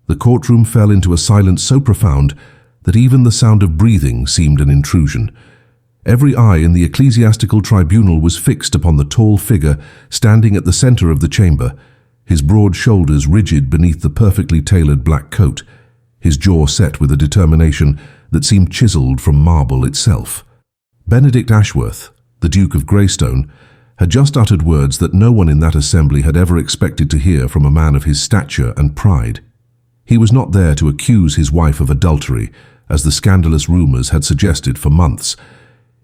The courtroom fell into a silence so profound that even the sound of breathing seemed an intrusion. Every eye in the ecclesiastical tribunal was fixed upon the tall figure standing at the center of the chamber, his broad shoulders rigid beneath the perfectly tailored black coat, his jaw set with a determination that seemed chiseled from marble itself. Benedict Ashworth, the Duke of Greystone, had just uttered words that no one in that assembly had ever expected to hear from a man of his stature and pride. He was not there to accuse his wife of adultery, as the scandalous rumors had suggested for months.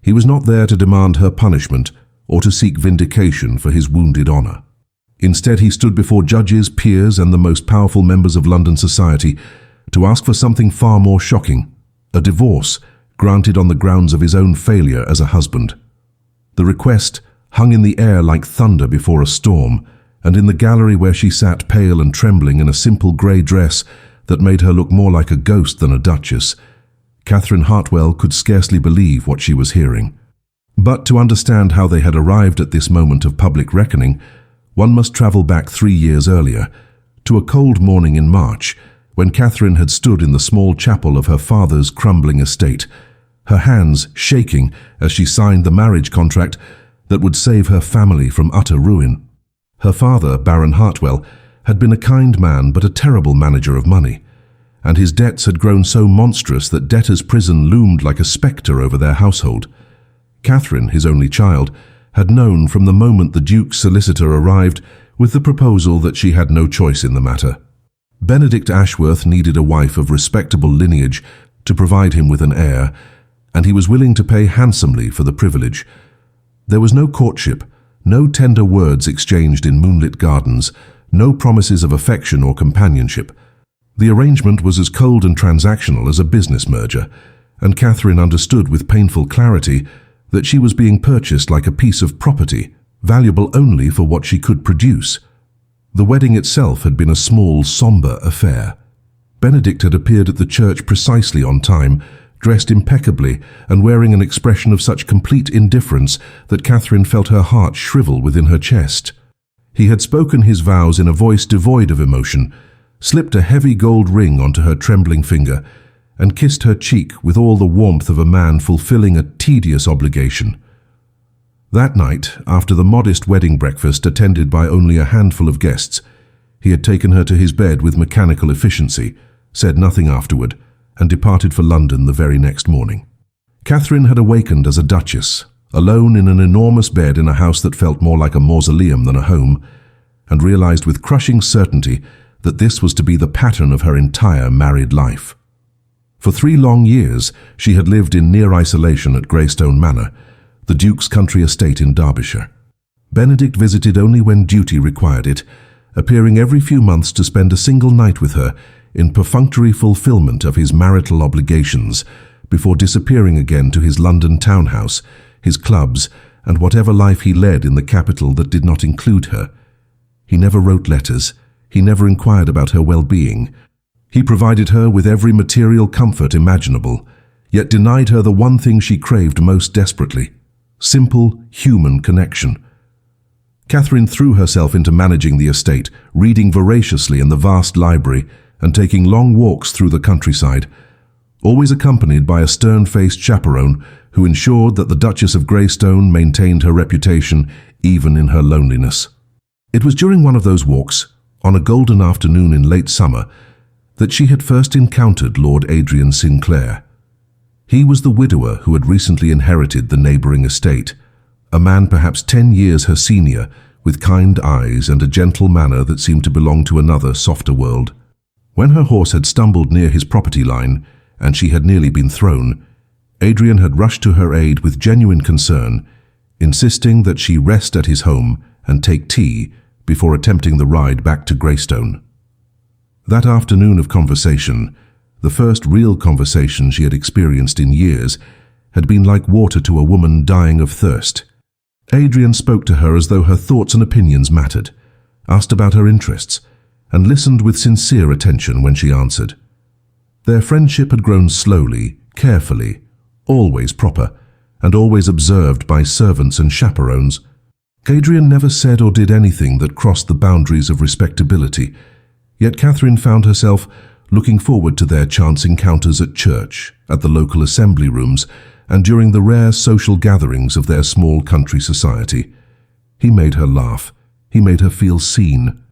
He was not there to demand her punishment or to seek vindication for his wounded honor. Instead, he stood before judges, peers, and the most powerful members of London society to ask for something far more shocking: a divorce granted on the grounds of his own failure as a husband. The request hung in the air like thunder before a storm, and in the gallery where she sat pale and trembling in a simple grey dress that made her look more like a ghost than a duchess, Catherine Hartwell could scarcely believe what she was hearing. But to understand how they had arrived at this moment of public reckoning, one must travel back 3 years earlier, to a cold morning in March, when Catherine had stood in the small chapel of her father's crumbling estate, her hands shaking as she signed the marriage contract that would save her family from utter ruin. Her father, Baron Hartwell, had been a kind man but a terrible manager of money, and his debts had grown so monstrous that debtor's prison loomed like a spectre over their household. Catherine, his only child, had known from the moment the Duke's solicitor arrived with the proposal that she had no choice in the matter. Benedict Ashworth needed a wife of respectable lineage to provide him with an heir, and he was willing to pay handsomely for the privilege. There was no courtship, no tender words exchanged in moonlit gardens, no promises of affection or companionship. The arrangement was as cold and transactional as a business merger, and Catherine understood with painful clarity that she was being purchased like a piece of property, valuable only for what she could produce. The wedding itself had been a small, somber affair. Benedict had appeared at the church precisely on time, dressed impeccably and wearing an expression of such complete indifference that Catherine felt her heart shrivel within her chest. He had spoken his vows in a voice devoid of emotion, slipped a heavy gold ring onto her trembling finger, and kissed her cheek with all the warmth of a man fulfilling a tedious obligation. That night, after the modest wedding breakfast attended by only a handful of guests, he had taken her to his bed with mechanical efficiency, said nothing afterward, and departed for London the very next morning. Catherine had awakened as a duchess, alone in an enormous bed in a house that felt more like a mausoleum than a home, and realized with crushing certainty that this was to be the pattern of her entire married life. For 3 long years, she had lived in near isolation at Greystone Manor, the Duke's country estate in Derbyshire. Benedict visited only when duty required it, appearing every few months to spend a single night with her in perfunctory fulfillment of his marital obligations, before disappearing again to his London townhouse, his clubs, and whatever life he led in the capital that did not include her. He never wrote letters. He never inquired about her well-being. He provided her with every material comfort imaginable, yet denied her the one thing she craved most desperately: simple human connection. Catherine threw herself into managing the estate, reading voraciously in the vast library, and taking long walks through the countryside, always accompanied by a stern-faced chaperone who ensured that the Duchess of Greystone maintained her reputation even in her loneliness. It was during one of those walks, on a golden afternoon in late summer, that she had first encountered Lord Adrian Sinclair. He was the widower who had recently inherited the neighbouring estate, a man perhaps 10 years her senior, with kind eyes and a gentle manner that seemed to belong to another, softer world. When her horse had stumbled near his property line, and she had nearly been thrown, Adrian had rushed to her aid with genuine concern, insisting that she rest at his home and take tea before attempting the ride back to Greystone. That afternoon of conversation, the first real conversation she had experienced in years, had been like water to a woman dying of thirst. Adrian spoke to her as though her thoughts and opinions mattered, asked about her interests, and listened with sincere attention when she answered. Their friendship had grown slowly, carefully, always proper, and always observed by servants and chaperones. Adrian never said or did anything that crossed the boundaries of respectability, yet Catherine found herself looking forward to their chance encounters at church, at the local assembly rooms, and during the rare social gatherings of their small country society. He made her laugh. He made her feel seen.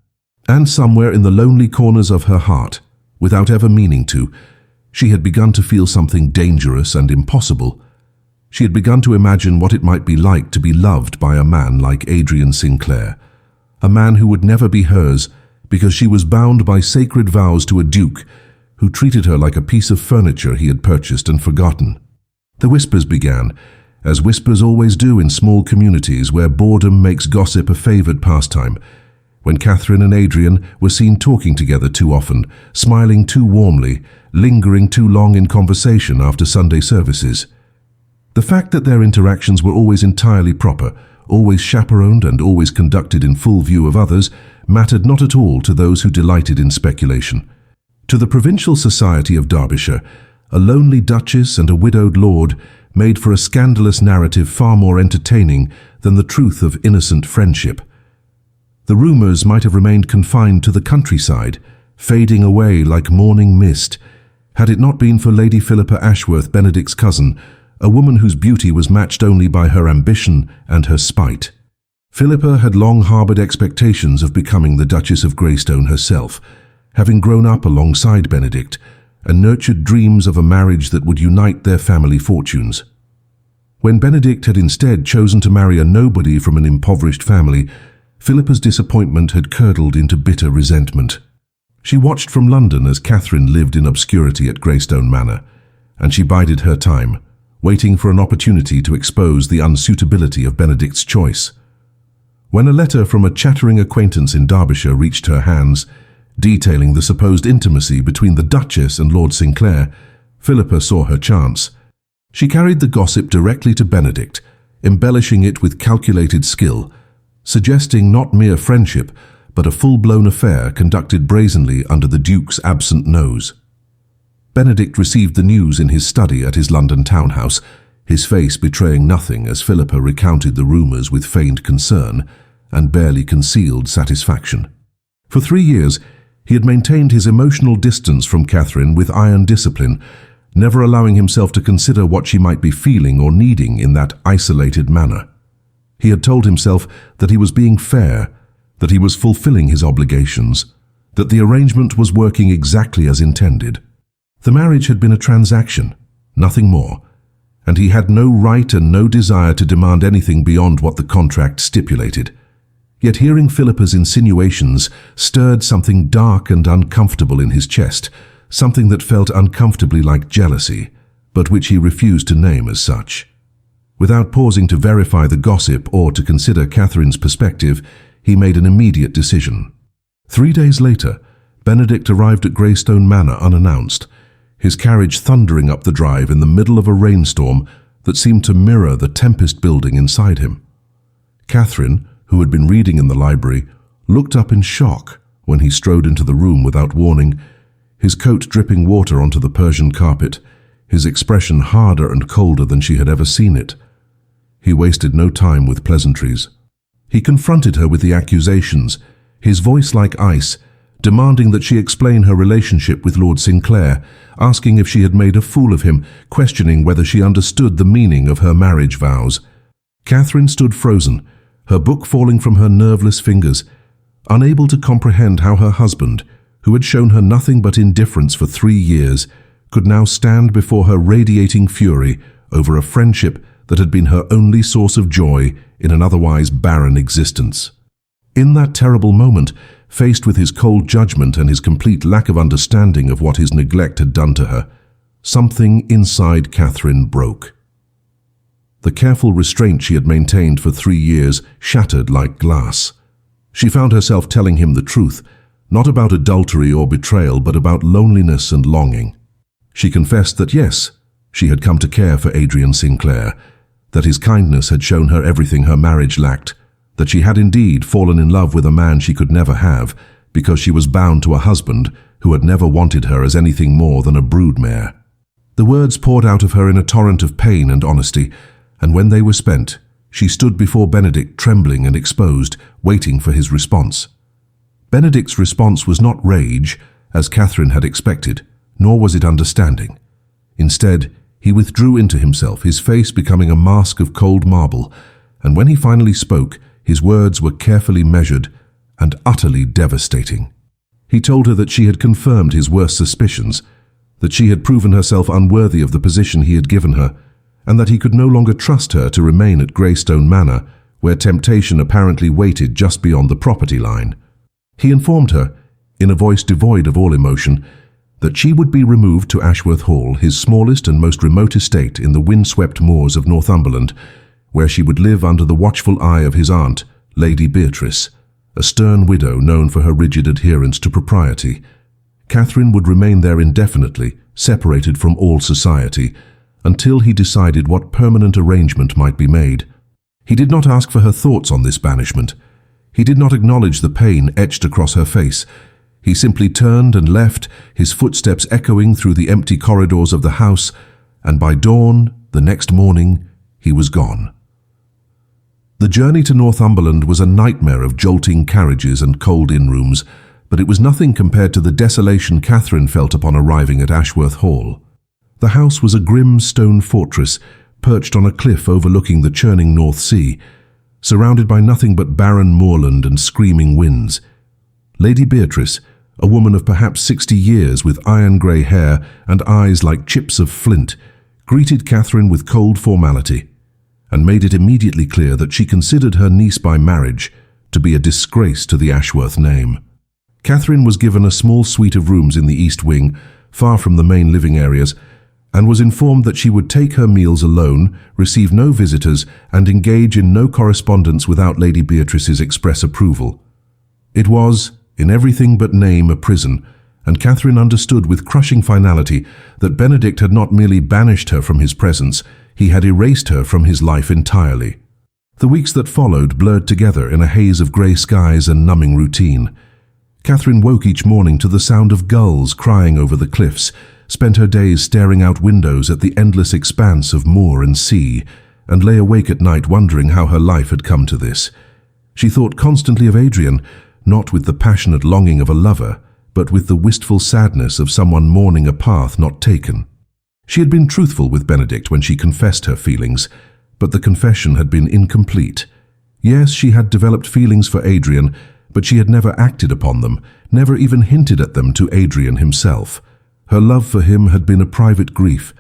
And somewhere in the lonely corners of her heart, without ever meaning to, she had begun to feel something dangerous and impossible. She had begun to imagine what it might be like to be loved by a man like Adrian Sinclair, a man who would never be hers because she was bound by sacred vows to a duke who treated her like a piece of furniture he had purchased and forgotten. The whispers began, as whispers always do in small communities where boredom makes gossip a favored pastime, when Catherine and Adrian were seen talking together too often, smiling too warmly, lingering too long in conversation after Sunday services. The fact that their interactions were always entirely proper, always chaperoned and always conducted in full view of others, mattered not at all to those who delighted in speculation. To the provincial society of Derbyshire, a lonely duchess and a widowed lord made for a scandalous narrative far more entertaining than the truth of innocent friendship. The rumours might have remained confined to the countryside, fading away like morning mist, had it not been for Lady Philippa Ashworth, Benedict's cousin, a woman whose beauty was matched only by her ambition and her spite. Philippa had long harboured expectations of becoming the Duchess of Greystone herself, having grown up alongside Benedict, and nurtured dreams of a marriage that would unite their family fortunes. When Benedict had instead chosen to marry a nobody from an impoverished family, Philippa's disappointment had curdled into bitter resentment. She watched from London as Catherine lived in obscurity at Greystone Manor, and she bided her time, waiting for an opportunity to expose the unsuitability of Benedict's choice. When a letter from a chattering acquaintance in Derbyshire reached her hands, detailing the supposed intimacy between the Duchess and Lord Sinclair, Philippa saw her chance. She carried the gossip directly to Benedict, embellishing it with calculated skill, suggesting not mere friendship, but a full-blown affair conducted brazenly under the Duke's absent nose. Benedict received the news in his study at his London townhouse, his face betraying nothing as Philippa recounted the rumours with feigned concern and barely concealed satisfaction. For 3 years, he had maintained his emotional distance from Catherine with iron discipline, never allowing himself to consider what she might be feeling or needing in that isolated manner. He had told himself that he was being fair, that he was fulfilling his obligations, that the arrangement was working exactly as intended. The marriage had been a transaction, nothing more, and he had no right and no desire to demand anything beyond what the contract stipulated. Yet hearing Philippa's insinuations stirred something dark and uncomfortable in his chest, something that felt uncomfortably like jealousy, but which he refused to name as such. Without pausing to verify the gossip or to consider Catherine's perspective, he made an immediate decision. 3 days later, Benedict arrived at Greystone Manor unannounced, his carriage thundering up the drive in the middle of a rainstorm that seemed to mirror the tempest building inside him. Catherine, who had been reading in the library, looked up in shock when he strode into the room without warning, his coat dripping water onto the Persian carpet, his expression harder and colder than she had ever seen it. He wasted no time with pleasantries. He confronted her with the accusations, his voice like ice, demanding that she explain her relationship with Lord Sinclair, asking if she had made a fool of him, questioning whether she understood the meaning of her marriage vows. Catherine stood frozen, her book falling from her nerveless fingers, unable to comprehend how her husband, who had shown her nothing but indifference for 3 years, could now stand before her radiating fury over a friendship that had been her only source of joy in an otherwise barren existence. In that terrible moment, faced with his cold judgment and his complete lack of understanding of what his neglect had done to her, something inside Catherine broke. The careful restraint she had maintained for 3 years shattered like glass. She found herself telling him the truth, not about adultery or betrayal, but about loneliness and longing. She confessed that yes, she had come to care for Adrian Sinclair, that his kindness had shown her everything her marriage lacked, that she had indeed fallen in love with a man she could never have because she was bound to a husband who had never wanted her as anything more than a broodmare. The words poured out of her in a torrent of pain and honesty, and when they were spent, she stood before Benedict trembling and exposed, waiting for his response. Benedict's response was not rage, as Catherine had expected, nor was it understanding. Instead, he withdrew into himself, his face becoming a mask of cold marble, and when he finally spoke, his words were carefully measured and utterly devastating. He told her that she had confirmed his worst suspicions, that she had proven herself unworthy of the position he had given her, and that he could no longer trust her to remain at Greystone Manor, where temptation apparently waited just beyond the property line. He informed her, in a voice devoid of all emotion, that she would be removed to Ashworth Hall, his smallest and most remote estate in the windswept moors of Northumberland, where she would live under the watchful eye of his aunt, Lady Beatrice, a stern widow known for her rigid adherence to propriety. Catherine would remain there indefinitely, separated from all society, until he decided what permanent arrangement might be made. He did not ask for her thoughts on this banishment. He did not acknowledge the pain etched across her face. He simply turned and left, his footsteps echoing through the empty corridors of the house, and by dawn, the next morning, he was gone. The journey to Northumberland was a nightmare of jolting carriages and cold inn-rooms, but it was nothing compared to the desolation Catherine felt upon arriving at Ashworth Hall. The house was a grim stone fortress, perched on a cliff overlooking the churning North Sea, surrounded by nothing but barren moorland and screaming winds. Lady Beatrice, a woman of perhaps 60 years with iron-grey hair and eyes like chips of flint, greeted Catherine with cold formality, and made it immediately clear that she considered her niece by marriage to be a disgrace to the Ashworth name. Catherine was given a small suite of rooms in the east wing, far from the main living areas, and was informed that she would take her meals alone, receive no visitors, and engage in no correspondence without Lady Beatrice's express approval. It was, in everything but name, a prison, and Catherine understood with crushing finality that Benedict had not merely banished her from his presence, he had erased her from his life entirely. The weeks that followed blurred together in a haze of grey skies and numbing routine. Catherine woke each morning to the sound of gulls crying over the cliffs, spent her days staring out windows at the endless expanse of moor and sea, and lay awake at night wondering how her life had come to this. She thought constantly of Adrian, not with the passionate longing of a lover, but with the wistful sadness of someone mourning a path not taken. She had been truthful with Benedict when she confessed her feelings, but the confession had been incomplete. Yes, she had developed feelings for Adrian, but she had never acted upon them, never even hinted at them to Adrian himself. Her love for him had been a private grief,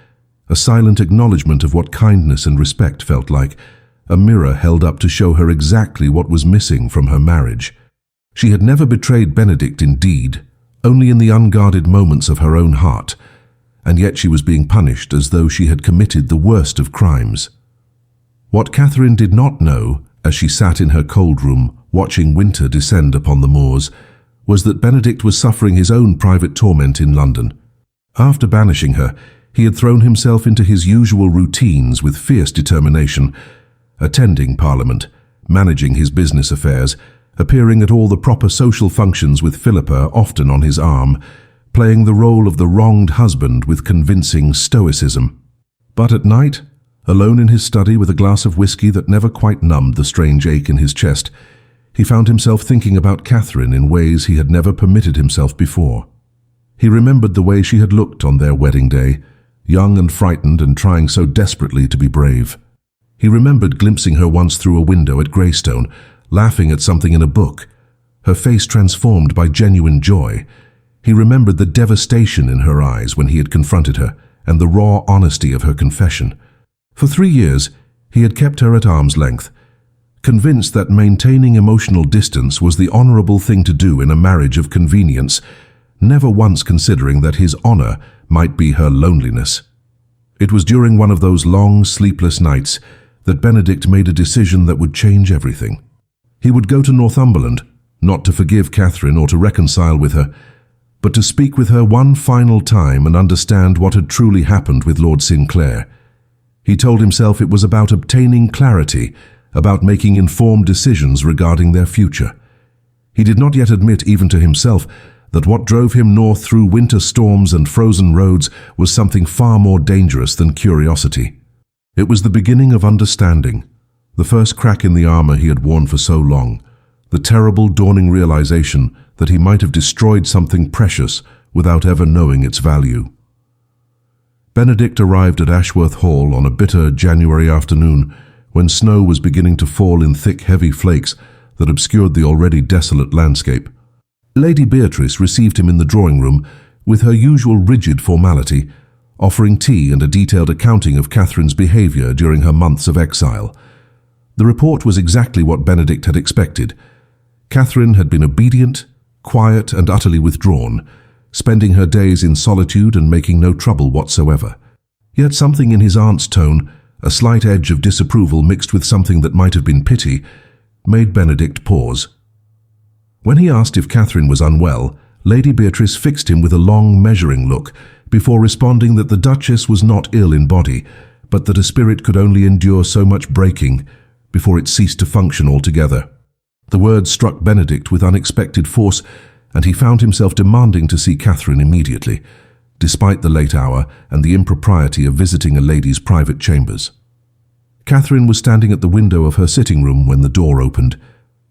a silent acknowledgement of what kindness and respect felt like, a mirror held up to show her exactly what was missing from her marriage. She had never betrayed Benedict in deed, only in the unguarded moments of her own heart, and yet she was being punished as though she had committed the worst of crimes. What Catherine did not know, as she sat in her cold room, watching winter descend upon the moors, was that Benedict was suffering his own private torment in London. After banishing her, he had thrown himself into his usual routines with fierce determination, attending Parliament, managing his business affairs, appearing at all the proper social functions with Philippa often on his arm, playing the role of the wronged husband with convincing stoicism. But at night, alone in his study with a glass of whiskey that never quite numbed the strange ache in his chest, he found himself thinking about Catherine in ways he had never permitted himself before. He remembered the way she had looked on their wedding day, young and frightened and trying so desperately to be brave. He remembered glimpsing her once through a window at Greystone, laughing at something in a book, her face transformed by genuine joy. He remembered the devastation in her eyes when he had confronted her, and the raw honesty of her confession. For 3 years, he had kept her at arm's length, convinced that maintaining emotional distance was the honorable thing to do in a marriage of convenience, never once considering that his honor might be her loneliness. It was during one of those long, sleepless nights that Benedict made a decision that would change everything. He would go to Northumberland, not to forgive Catherine or to reconcile with her, but to speak with her one final time and understand what had truly happened with Lord Sinclair. He told himself it was about obtaining clarity, about making informed decisions regarding their future. He did not yet admit even to himself that what drove him north through winter storms and frozen roads was something far more dangerous than curiosity. It was the beginning of understanding, the first crack in the armor he had worn for so long, the terrible dawning realization that he might have destroyed something precious without ever knowing its value. Benedict arrived at Ashworth Hall on a bitter January afternoon when snow was beginning to fall in thick, heavy flakes that obscured the already desolate landscape. Lady Beatrice received him in the drawing room with her usual rigid formality, offering tea and a detailed accounting of Catherine's behavior during her months of exile. The report was exactly what Benedict had expected. Catherine had been obedient, quiet, and utterly withdrawn, spending her days in solitude and making no trouble whatsoever. Yet something in his aunt's tone, a slight edge of disapproval mixed with something that might have been pity, made Benedict pause. When he asked if Catherine was unwell, Lady Beatrice fixed him with a long, measuring look, before responding that the Duchess was not ill in body, but that a spirit could only endure so much breaking before it ceased to function altogether. The words struck Benedict with unexpected force, and he found himself demanding to see Catherine immediately, despite the late hour and the impropriety of visiting a lady's private chambers. Catherine was standing at the window of her sitting room when the door opened,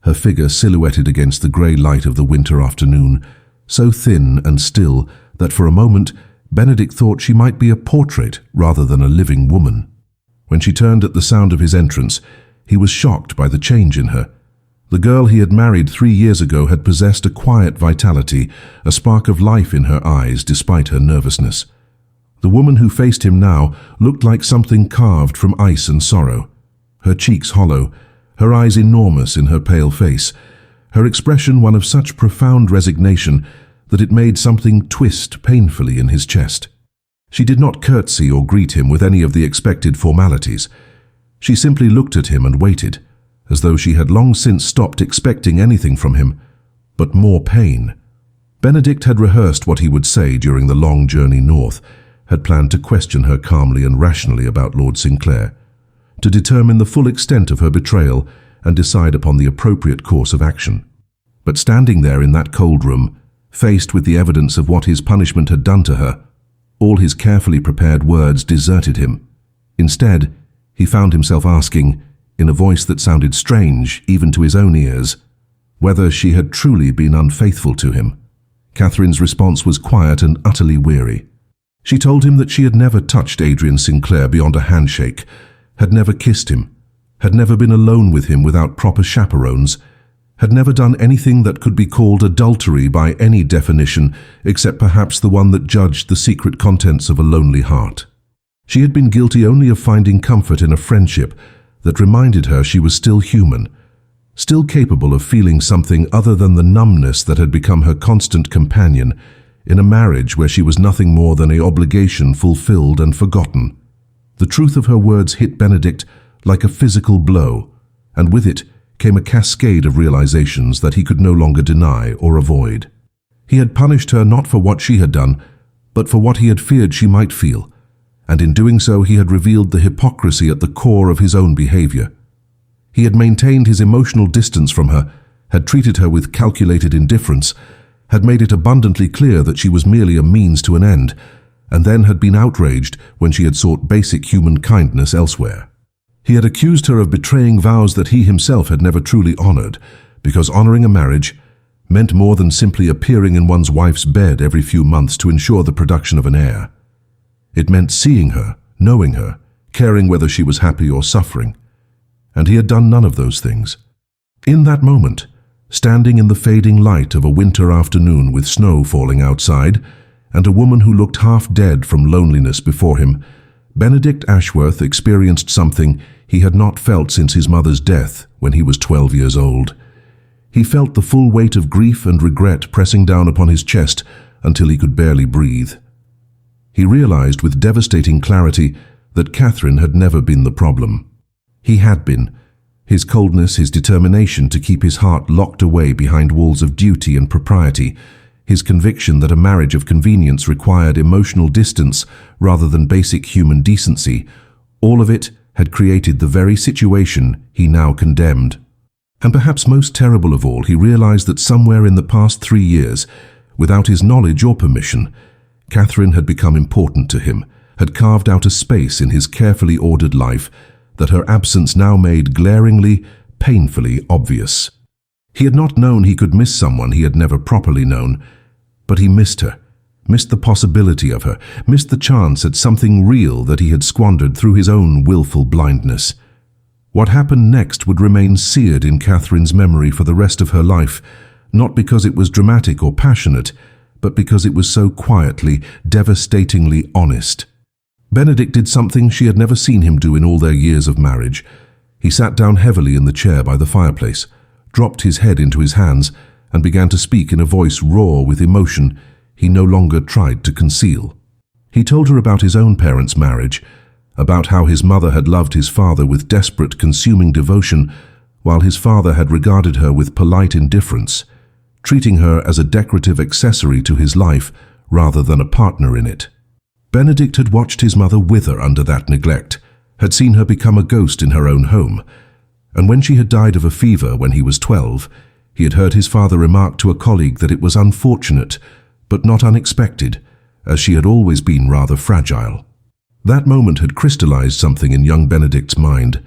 her figure silhouetted against the grey light of the winter afternoon, so thin and still that for a moment Benedict thought she might be a portrait rather than a living woman. When she turned at the sound of his entrance, he was shocked by the change in her. The girl he had married 3 years ago had possessed a quiet vitality, a spark of life in her eyes despite her nervousness. The woman who faced him now looked like something carved from ice and sorrow. Her cheeks hollow, her eyes enormous in her pale face, her expression one of such profound resignation that it made something twist painfully in his chest. She did not curtsy or greet him with any of the expected formalities. She simply looked at him and waited, as though she had long since stopped expecting anything from him, but more pain. Benedict had rehearsed what he would say during the long journey north, had planned to question her calmly and rationally about Lord Sinclair, to determine the full extent of her betrayal and decide upon the appropriate course of action. But standing there in that cold room, faced with the evidence of what his punishment had done to her, all his carefully prepared words deserted him. Instead, he found himself asking, in a voice that sounded strange even to his own ears, whether she had truly been unfaithful to him. Catherine's response was quiet and utterly weary. She told him that she had never touched Adrian Sinclair beyond a handshake, had never kissed him, had never been alone with him without proper chaperones, had never done anything that could be called adultery by any definition except perhaps the one that judged the secret contents of a lonely heart. She had been guilty only of finding comfort in a friendship that reminded her she was still human, still capable of feeling something other than the numbness that had become her constant companion in a marriage where she was nothing more than an obligation fulfilled and forgotten. The truth of her words hit Benedict like a physical blow, and with it came a cascade of realizations that he could no longer deny or avoid. He had punished her not for what she had done, but for what he had feared she might feel, and in doing so he had revealed the hypocrisy at the core of his own behavior. He had maintained his emotional distance from her, had treated her with calculated indifference, had made it abundantly clear that she was merely a means to an end, and then had been outraged when she had sought basic human kindness elsewhere. He had accused her of betraying vows that he himself had never truly honored, because honoring a marriage meant more than simply appearing in one's wife's bed every few months to ensure the production of an heir. It meant seeing her, knowing her, caring whether she was happy or suffering. And he had done none of those things. In that moment, standing in the fading light of a winter afternoon with snow falling outside, and a woman who looked half dead from loneliness before him, Benedict Ashworth experienced something he had not felt since his mother's death when he was 12 years old. He felt the full weight of grief and regret pressing down upon his chest until he could barely breathe. He realized with devastating clarity that Catherine had never been the problem. He had been. His coldness, his determination to keep his heart locked away behind walls of duty and propriety, his conviction that a marriage of convenience required emotional distance rather than basic human decency, all of it had created the very situation he now condemned. And perhaps most terrible of all, he realized that somewhere in the past 3 years, without his knowledge or permission, Catherine had become important to him, had carved out a space in his carefully ordered life that her absence now made glaringly, painfully obvious. He had not known he could miss someone he had never properly known, but he missed her, missed the possibility of her, missed the chance at something real that he had squandered through his own willful blindness. What happened next would remain seared in Catherine's memory for the rest of her life, not because it was dramatic or passionate, but because it was so quietly, devastatingly honest. Benedict did something she had never seen him do in all their years of marriage. He sat down heavily in the chair by the fireplace, dropped his head into his hands, and began to speak in a voice raw with emotion he no longer tried to conceal. He told her about his own parents' marriage, about how his mother had loved his father with desperate, consuming devotion, while his father had regarded her with polite indifference, treating her as a decorative accessory to his life rather than a partner in it. Benedict had watched his mother wither under that neglect, had seen her become a ghost in her own home, and when she had died of a fever when he was 12, he had heard his father remark to a colleague that it was unfortunate, but not unexpected, as she had always been rather fragile. That moment had crystallized something in young Benedict's mind.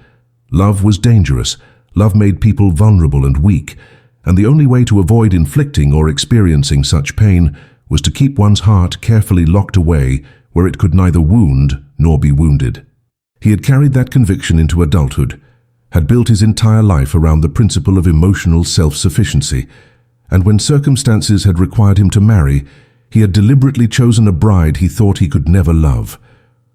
Love was dangerous, love made people vulnerable and weak, and the only way to avoid inflicting or experiencing such pain was to keep one's heart carefully locked away where it could neither wound nor be wounded. He had carried that conviction into adulthood, had built his entire life around the principle of emotional self-sufficiency, and when circumstances had required him to marry, he had deliberately chosen a bride he thought he could never love,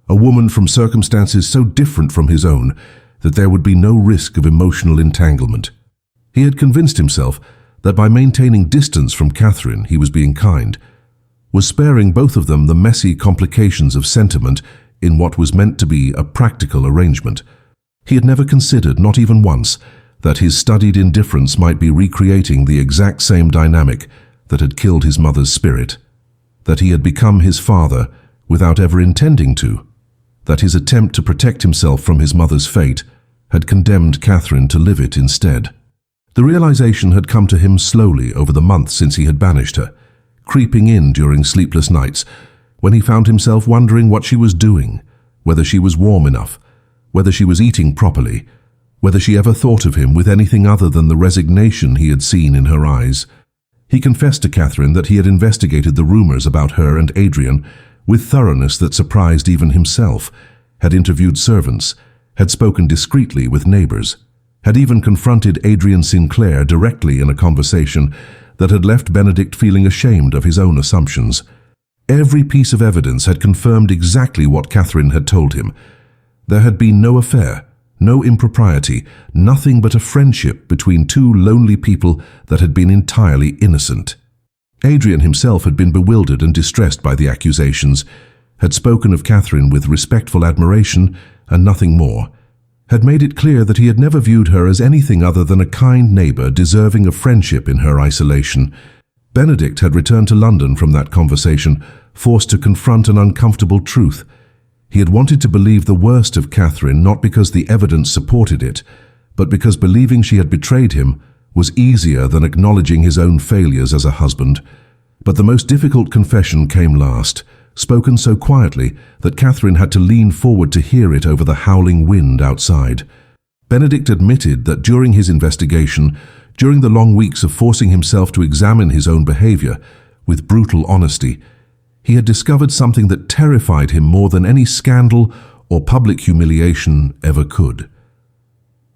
a woman from circumstances so different from his own that there would be no risk of emotional entanglement. He had convinced himself that by maintaining distance from Catherine he was being kind, was sparing both of them the messy complications of sentiment in what was meant to be a practical arrangement. He had never considered, not even once, that his studied indifference might be recreating the exact same dynamic that had killed his mother's spirit, that he had become his father without ever intending to, that his attempt to protect himself from his mother's fate had condemned Catherine to live it instead. The realization had come to him slowly over the months since he had banished her, creeping in during sleepless nights, when he found himself wondering what she was doing, whether she was warm enough, whether she was eating properly, whether she ever thought of him with anything other than the resignation he had seen in her eyes. He confessed to Catherine that he had investigated the rumors about her and Adrian with thoroughness that surprised even himself, had interviewed servants, had spoken discreetly with neighbors, had even confronted Adrian Sinclair directly in a conversation that had left Benedict feeling ashamed of his own assumptions. Every piece of evidence had confirmed exactly what Catherine had told him. There had been no affair, no impropriety, nothing but a friendship between two lonely people that had been entirely innocent. Adrian himself had been bewildered and distressed by the accusations, had spoken of Catherine with respectful admiration and nothing more, had made it clear that he had never viewed her as anything other than a kind neighbor deserving of friendship in her isolation. Benedict had returned to London from that conversation, forced to confront an uncomfortable truth. He had wanted to believe the worst of Catherine not because the evidence supported it, but because believing she had betrayed him was easier than acknowledging his own failures as a husband. But the most difficult confession came last, spoken so quietly that Catherine had to lean forward to hear it over the howling wind outside. Benedict admitted that during his investigation, during the long weeks of forcing himself to examine his own behavior with brutal honesty, he had discovered something that terrified him more than any scandal or public humiliation ever could.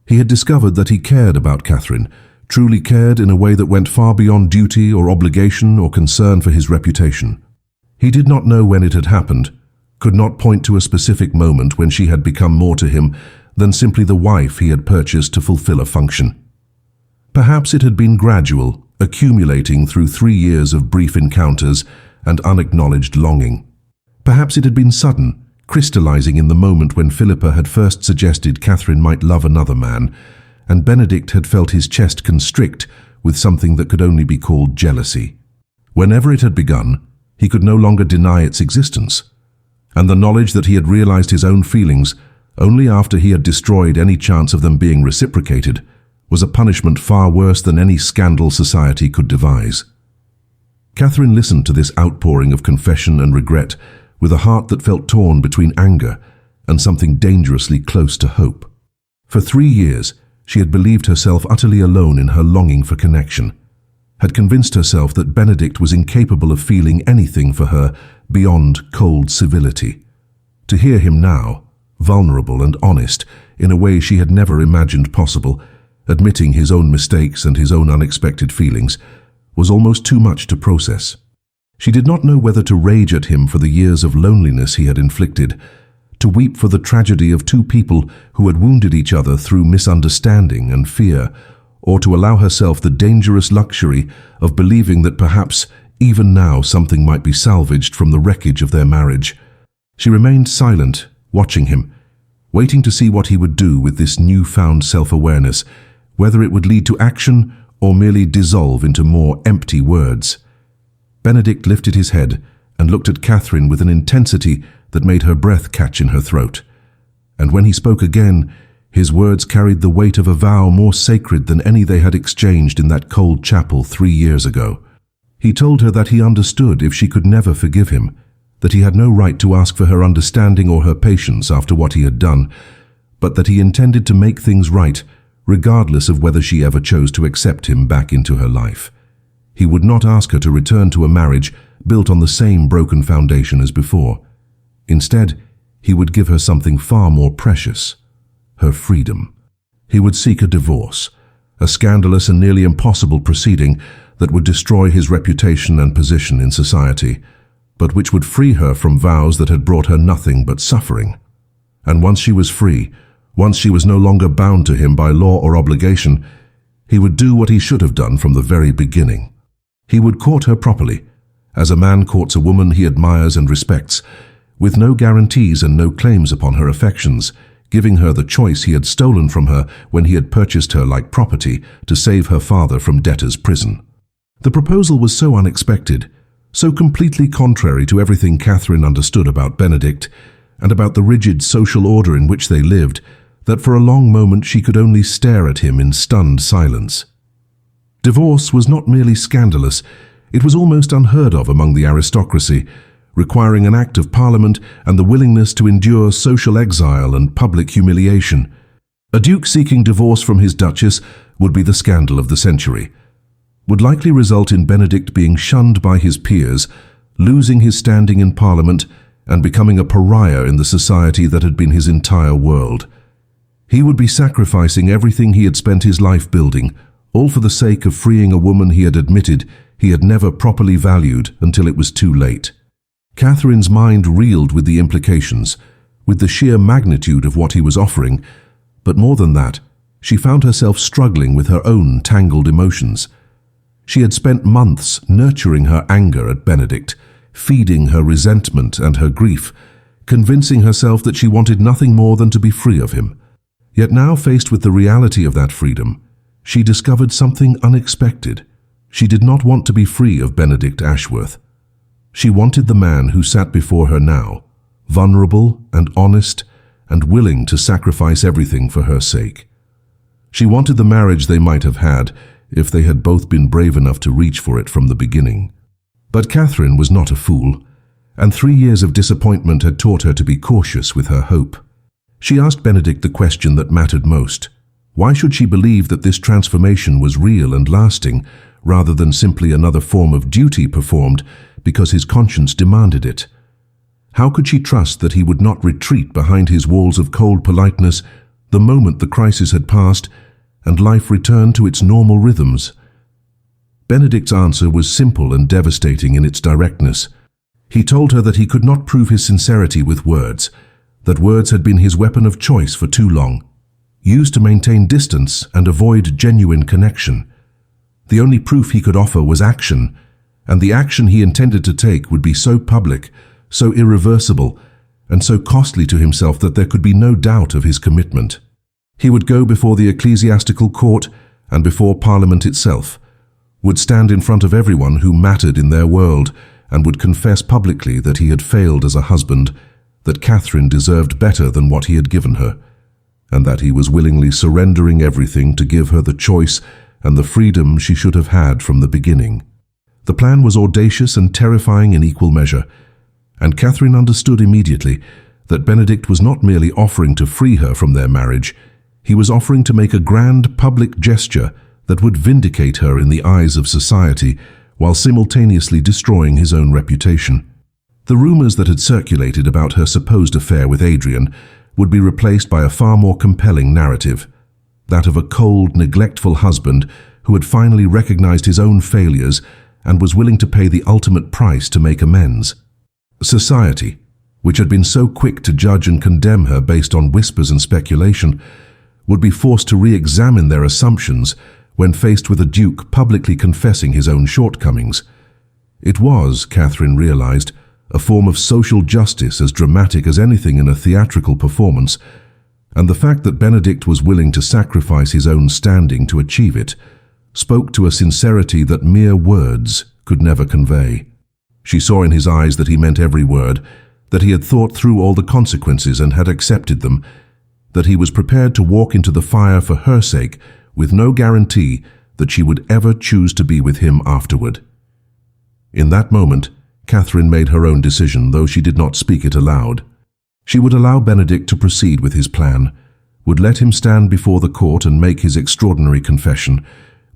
He had discovered that he cared about Catherine, truly cared in a way that went far beyond duty or obligation or concern for his reputation. He did not know when it had happened, could not point to a specific moment when she had become more to him than simply the wife he had purchased to fulfill a function. Perhaps it had been gradual, accumulating through 3 years of brief encounters and unacknowledged longing. Perhaps it had been sudden, crystallizing in the moment when Philippa had first suggested Catherine might love another man, and Benedict had felt his chest constrict with something that could only be called jealousy. Whenever it had begun, he could no longer deny its existence, and the knowledge that he had realized his own feelings only after he had destroyed any chance of them being reciprocated was a punishment far worse than any scandal society could devise. Catherine listened to this outpouring of confession and regret with a heart that felt torn between anger and something dangerously close to hope. For 3 years, she had believed herself utterly alone in her longing for connection. had convinced herself that Benedict was incapable of feeling anything for her beyond cold civility. To hear him now, vulnerable and honest, in a way she had never imagined possible, admitting his own mistakes and his own unexpected feelings, was almost too much to process. She did not know whether to rage at him for the years of loneliness he had inflicted, to weep for the tragedy of two people who had wounded each other through misunderstanding and fear, or to allow herself the dangerous luxury of believing that perhaps even now something might be salvaged from the wreckage of their marriage. She remained silent, watching him, waiting to see what he would do with this newfound self-awareness, whether it would lead to action or merely dissolve into more empty words. Benedict lifted his head and looked at Catherine with an intensity that made her breath catch in her throat. And when he spoke again, his words carried the weight of a vow more sacred than any they had exchanged in that cold chapel 3 years ago. He told her that he understood if she could never forgive him, that he had no right to ask for her understanding or her patience after what he had done, but that he intended to make things right, regardless of whether she ever chose to accept him back into her life. He would not ask her to return to a marriage built on the same broken foundation as before. Instead, he would give her something far more precious: her freedom. He would seek a divorce, a scandalous and nearly impossible proceeding that would destroy his reputation and position in society, but which would free her from vows that had brought her nothing but suffering. And once she was free, once she was no longer bound to him by law or obligation, he would do what he should have done from the very beginning. He would court her properly, as a man courts a woman he admires and respects, with no guarantees and no claims upon her affections, giving her the choice he had stolen from her when he had purchased her like property to save her father from debtor's prison. The proposal was so unexpected, so completely contrary to everything Catherine understood about Benedict and about the rigid social order in which they lived, that for a long moment she could only stare at him in stunned silence. Divorce was not merely scandalous, it was almost unheard of among the aristocracy, requiring an act of parliament and the willingness to endure social exile and public humiliation. A duke seeking divorce from his duchess would be the scandal of the century, would likely result in Benedict being shunned by his peers, losing his standing in parliament, and becoming a pariah in the society that had been his entire world. He would be sacrificing everything he had spent his life building, all for the sake of freeing a woman he had admitted he had never properly valued until it was too late. Catherine's mind reeled with the implications, with the sheer magnitude of what he was offering, but more than that, she found herself struggling with her own tangled emotions. She had spent months nurturing her anger at Benedict, feeding her resentment and her grief, convincing herself that she wanted nothing more than to be free of him. Yet now, faced with the reality of that freedom, she discovered something unexpected. She did not want to be free of Benedict Ashworth. She wanted the man who sat before her now, vulnerable and honest and willing to sacrifice everything for her sake. She wanted the marriage they might have had if they had both been brave enough to reach for it from the beginning. But Catherine was not a fool, and 3 years of disappointment had taught her to be cautious with her hope. She asked Benedict the question that mattered most. Why should she believe that this transformation was real and lasting, rather than simply another form of duty performed because his conscience demanded it? How could she trust that he would not retreat behind his walls of cold politeness the moment the crisis had passed and life returned to its normal rhythms? Benedict's answer was simple and devastating in its directness. He told her that he could not prove his sincerity with words, that words had been his weapon of choice for too long, used to maintain distance and avoid genuine connection. The only proof he could offer was action, and the action he intended to take would be so public, so irreversible, and so costly to himself that there could be no doubt of his commitment. He would go before the ecclesiastical court and before Parliament itself, would stand in front of everyone who mattered in their world, and would confess publicly that he had failed as a husband, that Catherine deserved better than what he had given her, and that he was willingly surrendering everything to give her the choice and the freedom she should have had from the beginning. The plan was audacious and terrifying in equal measure, and Catherine understood immediately that Benedict was not merely offering to free her from their marriage, he was offering to make a grand public gesture that would vindicate her in the eyes of society while simultaneously destroying his own reputation. The rumors that had circulated about her supposed affair with Adrian would be replaced by a far more compelling narrative, that of a cold, neglectful husband who had finally recognized his own failures and was willing to pay the ultimate price to make amends. Society, which had been so quick to judge and condemn her based on whispers and speculation, would be forced to re-examine their assumptions when faced with a duke publicly confessing his own shortcomings. It was, Catherine realized, a form of social justice as dramatic as anything in a theatrical performance, and the fact that Benedict was willing to sacrifice his own standing to achieve it spoke to a sincerity that mere words could never convey. She saw in his eyes that he meant every word, that he had thought through all the consequences and had accepted them, that he was prepared to walk into the fire for her sake with no guarantee that she would ever choose to be with him afterward. In that moment, Catherine made her own decision, though she did not speak it aloud. She would allow Benedict to proceed with his plan, would let him stand before the court and make his extraordinary confession,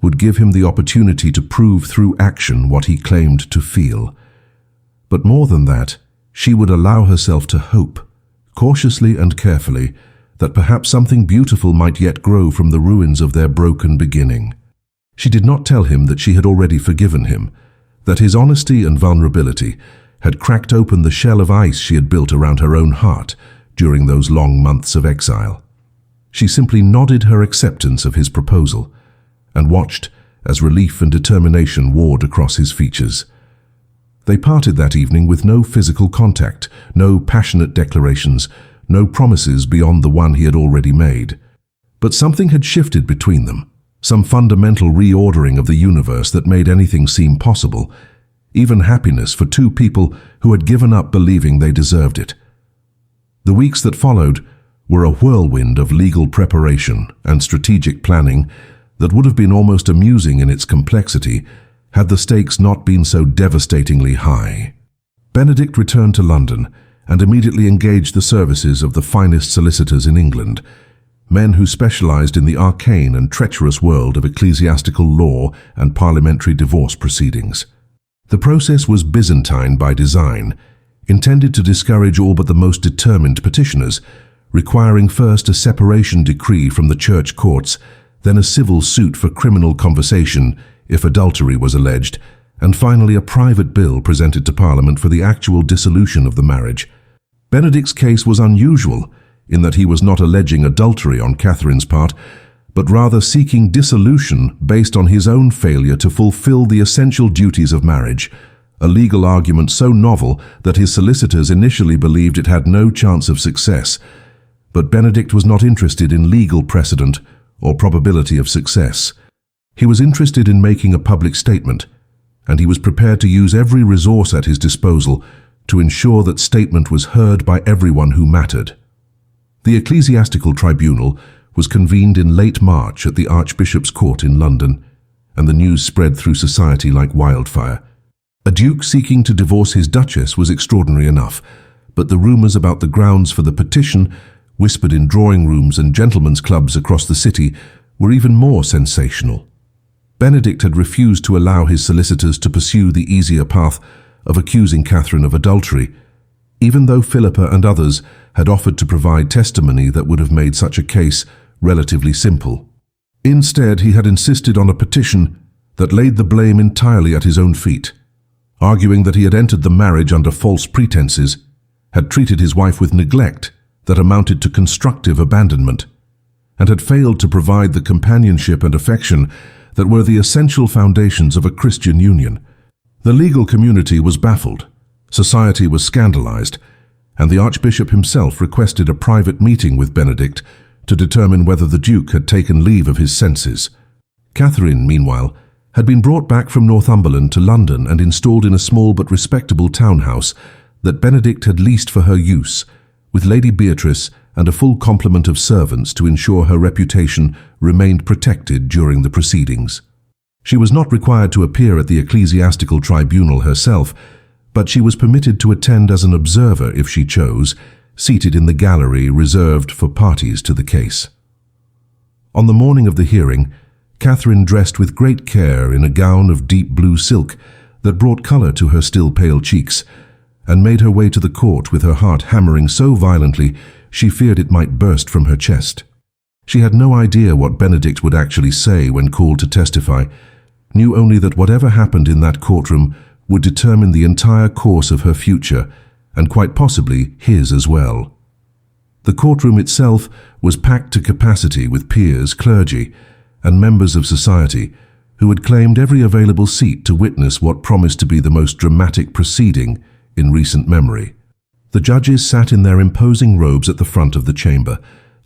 would give him the opportunity to prove through action what he claimed to feel. But more than that, she would allow herself to hope, cautiously and carefully, that perhaps something beautiful might yet grow from the ruins of their broken beginning. She did not tell him that she had already forgiven him, that his honesty and vulnerability had cracked open the shell of ice she had built around her own heart during those long months of exile. She simply nodded her acceptance of his proposal and watched as relief and determination warred across his features. They parted that evening with no physical contact, no passionate declarations, no promises beyond the one he had already made. But something had shifted between them, some fundamental reordering of the universe that made anything seem possible, even happiness for two people who had given up believing they deserved it. The weeks that followed were a whirlwind of legal preparation and strategic planning that would have been almost amusing in its complexity had the stakes not been so devastatingly high. Benedict returned to London and immediately engaged the services of the finest solicitors in England, men who specialized in the arcane and treacherous world of ecclesiastical law and parliamentary divorce proceedings. The process was Byzantine by design, intended to discourage all but the most determined petitioners, requiring first a separation decree from the church courts, then a civil suit for criminal conversation if adultery was alleged, and finally a private bill presented to Parliament for the actual dissolution of the marriage. Benedict's case was unusual in that he was not alleging adultery on Catherine's part, but rather seeking dissolution based on his own failure to fulfill the essential duties of marriage, a legal argument so novel that his solicitors initially believed it had no chance of success. But Benedict was not interested in legal precedent or probability of success. He was interested in making a public statement, and he was prepared to use every resource at his disposal to ensure that statement was heard by everyone who mattered. The Ecclesiastical Tribunal was convened in late March at the Archbishop's Court in London, and the news spread through society like wildfire. A duke seeking to divorce his duchess was extraordinary enough, but the rumors about the grounds for the petition, whispered in drawing rooms and gentlemen's clubs across the city, were even more sensational. Benedict had refused to allow his solicitors to pursue the easier path of accusing Catherine of adultery, even though Philippa and others had offered to provide testimony that would have made such a case relatively simple. Instead, he had insisted on a petition that laid the blame entirely at his own feet, arguing that he had entered the marriage under false pretenses, had treated his wife with neglect that amounted to constructive abandonment, and had failed to provide the companionship and affection that were the essential foundations of a Christian union. The legal community was baffled, society was scandalized, and the Archbishop himself requested a private meeting with Benedict to determine whether the Duke had taken leave of his senses. Catherine, meanwhile, had been brought back from Northumberland to London and installed in a small but respectable townhouse that Benedict had leased for her use, with Lady Beatrice and a full complement of servants to ensure her reputation remained protected during the proceedings. She was not required to appear at the Ecclesiastical Tribunal herself, but she was permitted to attend as an observer if she chose, seated in the gallery reserved for parties to the case. On the morning of the hearing, Catherine dressed with great care in a gown of deep blue silk that brought colour to her still pale cheeks, and made her way to the court with her heart hammering so violently she feared it might burst from her chest. She had no idea what Benedict would actually say when called to testify, knew only that whatever happened in that courtroom would determine the entire course of her future, and quite possibly his as well. The courtroom itself was packed to capacity with peers, clergy, and members of society who had claimed every available seat to witness what promised to be the most dramatic proceeding in recent memory. The judges sat in their imposing robes at the front of the chamber,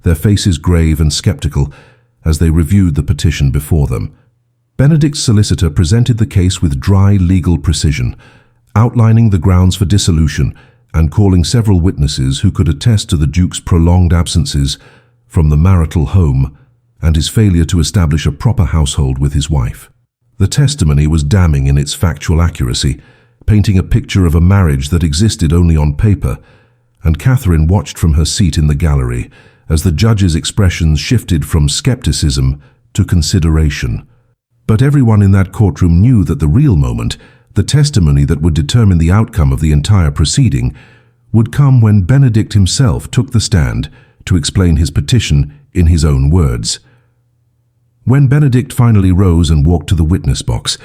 their faces grave and skeptical as they reviewed the petition before them. Benedict's solicitor presented the case with dry legal precision, outlining the grounds for dissolution and calling several witnesses who could attest to the Duke's prolonged absences from the marital home and his failure to establish a proper household with his wife. The testimony was damning in its factual accuracy, painting a picture of a marriage that existed only on paper, and Catherine watched from her seat in the gallery as the judge's expressions shifted from skepticism to consideration. But everyone in that courtroom knew that the real moment, the testimony that would determine the outcome of the entire proceeding, would come when Benedict himself took the stand to explain his petition in his own words. When Benedict finally rose and walked to the witness box,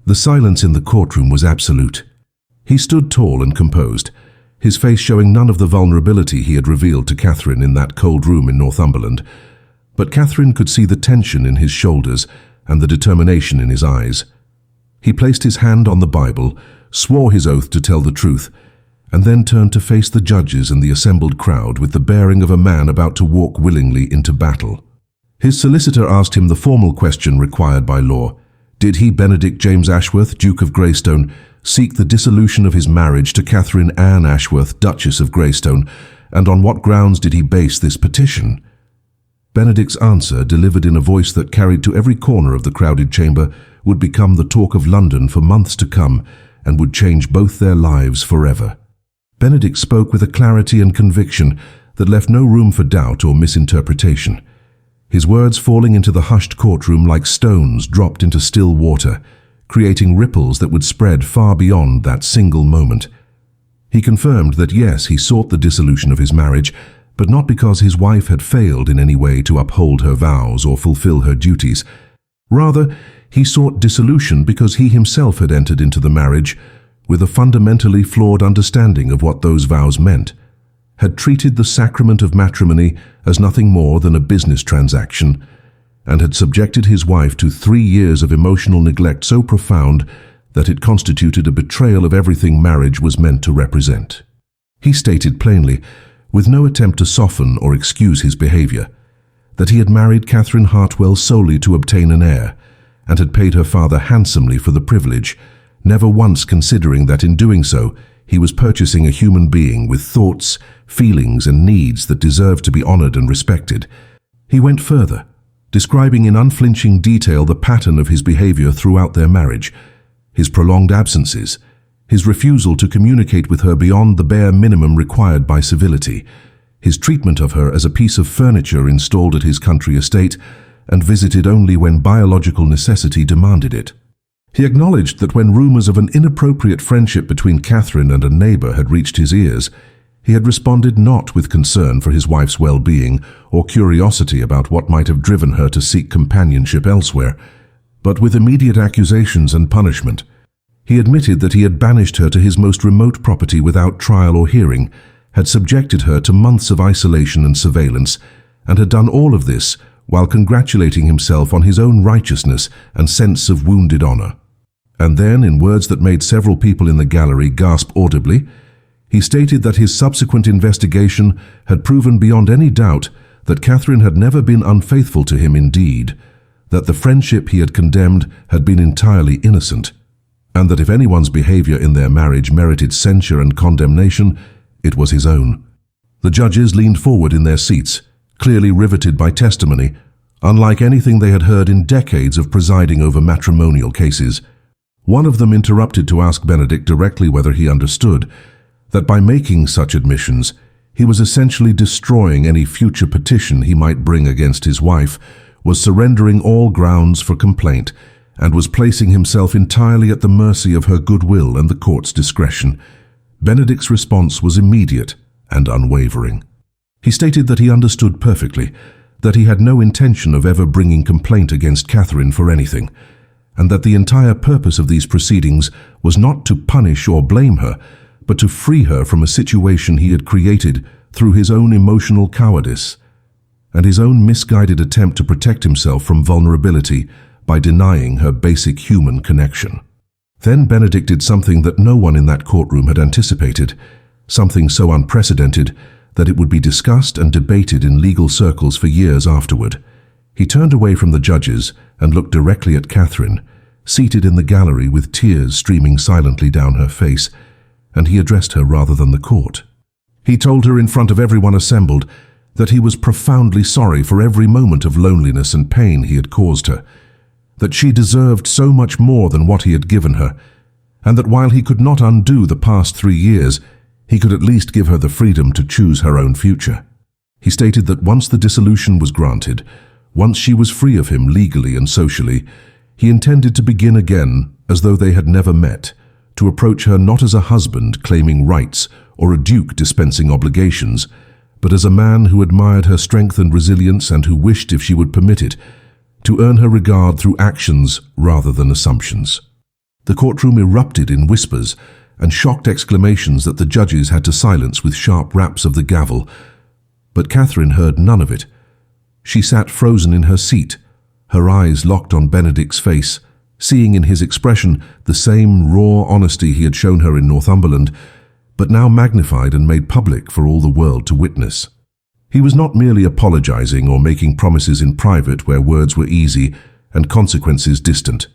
the silence in the courtroom was absolute. He stood tall and composed, his face showing none of the vulnerability he had revealed to Catherine in that cold room in Northumberland. But Catherine could see the tension in his shoulders and the determination in his eyes. He placed his hand on the Bible, swore his oath to tell the truth, and then turned to face the judges and the assembled crowd with the bearing of a man about to walk willingly into battle. His solicitor asked him the formal question required by law. Did he, Benedict James Ashworth, Duke of Greystone, seek the dissolution of his marriage to Catherine Anne Ashworth, Duchess of Greystone, and on what grounds did he base this petition? Benedict's answer, delivered in a voice that carried to every corner of the crowded chamber, would become the talk of London for months to come and would change both their lives forever. Benedict spoke with a clarity and conviction that left no room for doubt or misinterpretation, his words falling into the hushed courtroom like stones dropped into still water, creating ripples that would spread far beyond that single moment. He confirmed that yes, he sought the dissolution of his marriage, but not because his wife had failed in any way to uphold her vows or fulfill her duties. Rather, he sought dissolution because he himself had entered into the marriage with a fundamentally flawed understanding of what those vows meant, had treated the sacrament of matrimony as nothing more than a business transaction, and had subjected his wife to 3 years of emotional neglect so profound that it constituted a betrayal of everything marriage was meant to represent. He stated plainly, with no attempt to soften or excuse his behavior, that he had married Catherine Hartwell solely to obtain an heir, and had paid her father handsomely for the privilege, never once considering that in doing so he was purchasing a human being with thoughts, feelings, and needs that deserved to be honored and respected. He went further, describing in unflinching detail the pattern of his behavior throughout their marriage, his prolonged absences, his refusal to communicate with her beyond the bare minimum required by civility, his treatment of her as a piece of furniture installed at his country estate and visited only when biological necessity demanded it. He acknowledged that when rumors of an inappropriate friendship between Catherine and a neighbor had reached his ears, he had responded not with concern for his wife's well-being or curiosity about what might have driven her to seek companionship elsewhere, but with immediate accusations and punishment. He admitted that he had banished her to his most remote property without trial or hearing, had subjected her to months of isolation and surveillance, and had done all of this while congratulating himself on his own righteousness and sense of wounded honor. And then, in words that made several people in the gallery gasp audibly, he stated that his subsequent investigation had proven beyond any doubt that Catherine had never been unfaithful to him indeed, that the friendship he had condemned had been entirely innocent, and that if anyone's behavior in their marriage merited censure and condemnation, it was his own. The judges leaned forward in their seats, clearly riveted by testimony, unlike anything they had heard in decades of presiding over matrimonial cases. One of them interrupted to ask Benedict directly whether he understood that by making such admissions, he was essentially destroying any future petition he might bring against his wife, was surrendering all grounds for complaint and was placing himself entirely at the mercy of her goodwill and the court's discretion. Benedict's response was immediate and unwavering. He stated that he understood perfectly that he had no intention of ever bringing complaint against Catherine for anything, and that the entire purpose of these proceedings was not to punish or blame her, but to free her from a situation he had created through his own emotional cowardice and his own misguided attempt to protect himself from vulnerability by denying her basic human connection. Then Benedict did something that no one in that courtroom had anticipated, something so unprecedented that it would be discussed and debated in legal circles for years afterward. He turned away from the judges and looked directly at Catherine, seated in the gallery with tears streaming silently down her face, and he addressed her rather than the court. He told her in front of everyone assembled that he was profoundly sorry for every moment of loneliness and pain he had caused her, that she deserved so much more than what he had given her, and that while he could not undo the past 3 years, he could at least give her the freedom to choose her own future. He stated that once the dissolution was granted, once she was free of him legally and socially, he intended to begin again as though they had never met, to approach her not as a husband claiming rights or a duke dispensing obligations, but as a man who admired her strength and resilience and who wished, if she would permit it, to earn her regard through actions rather than assumptions. The courtroom erupted in whispers and shocked exclamations that the judges had to silence with sharp raps of the gavel, but Catherine heard none of it. She sat frozen in her seat, her eyes locked on Benedict's face, seeing in his expression the same raw honesty he had shown her in Northumberland, but now magnified and made public for all the world to witness. He was not merely apologizing or making promises in private where words were easy and consequences distant.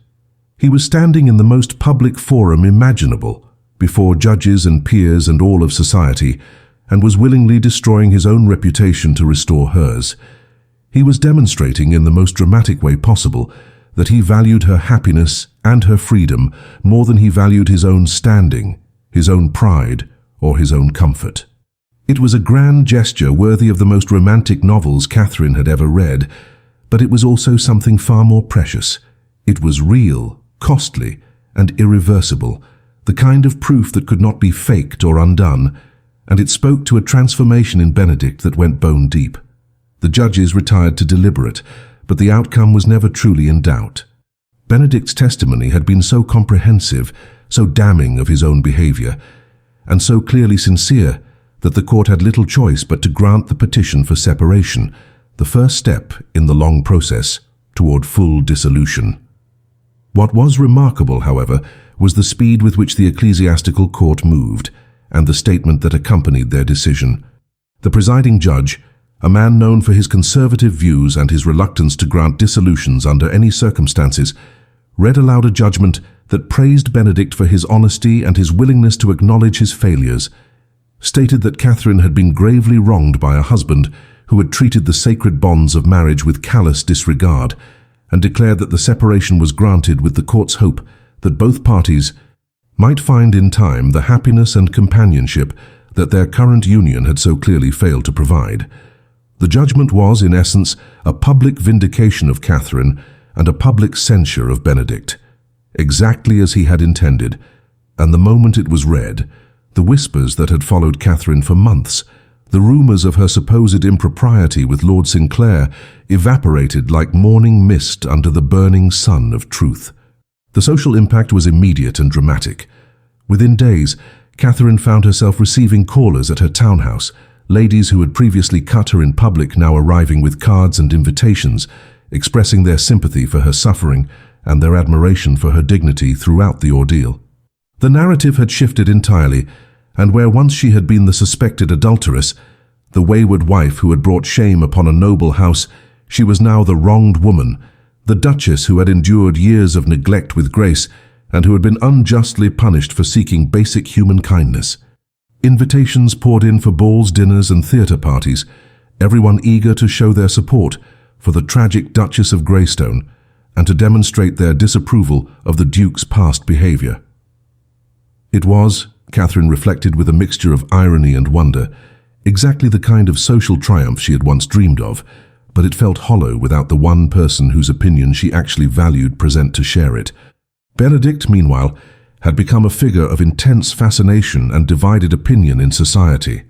He was standing in the most public forum imaginable, before judges and peers and all of society, and was willingly destroying his own reputation to restore hers. He was demonstrating in the most dramatic way possible that he valued her happiness and her freedom more than he valued his own standing, his own pride, or his own comfort. It was a grand gesture worthy of the most romantic novels Catherine had ever read, but it was also something far more precious. It was real, costly, and irreversible, the kind of proof that could not be faked or undone, and it spoke to a transformation in Benedict that went bone deep. The judges retired to deliberate, but the outcome was never truly in doubt. Benedict's testimony had been so comprehensive, so damning of his own behavior, and so clearly sincere that the court had little choice but to grant the petition for separation, the first step in the long process toward full dissolution. What was remarkable, however, was the speed with which the ecclesiastical court moved, and the statement that accompanied their decision. The presiding judge, a man known for his conservative views and his reluctance to grant dissolutions under any circumstances, read aloud a judgment that praised Benedict for his honesty and his willingness to acknowledge his failures, stated that Catherine had been gravely wronged by a husband who had treated the sacred bonds of marriage with callous disregard, and declared that the separation was granted with the court's hope that both parties might find in time the happiness and companionship that their current union had so clearly failed to provide. The judgment was, in essence, a public vindication of Catherine and a public censure of Benedict, exactly as he had intended, and the moment it was read, the whispers that had followed Catherine for months, the rumours of her supposed impropriety with Lord Sinclair, evaporated like morning mist under the burning sun of truth. The social impact was immediate and dramatic. Within days, Catherine found herself receiving callers at her townhouse, ladies who had previously cut her in public now arriving with cards and invitations, expressing their sympathy for her suffering and their admiration for her dignity throughout the ordeal. The narrative had shifted entirely, and where once she had been the suspected adulteress, the wayward wife who had brought shame upon a noble house, she was now the wronged woman, the duchess who had endured years of neglect with grace and who had been unjustly punished for seeking basic human kindness. Invitations poured in for balls, dinners, and theatre parties, everyone eager to show their support for the tragic Duchess of Greystone and to demonstrate their disapproval of the Duke's past behaviour. It was, Catherine reflected with a mixture of irony and wonder, exactly the kind of social triumph she had once dreamed of, but it felt hollow without the one person whose opinion she actually valued present to share it. Benedict, meanwhile, had become a figure of intense fascination and divided opinion in society.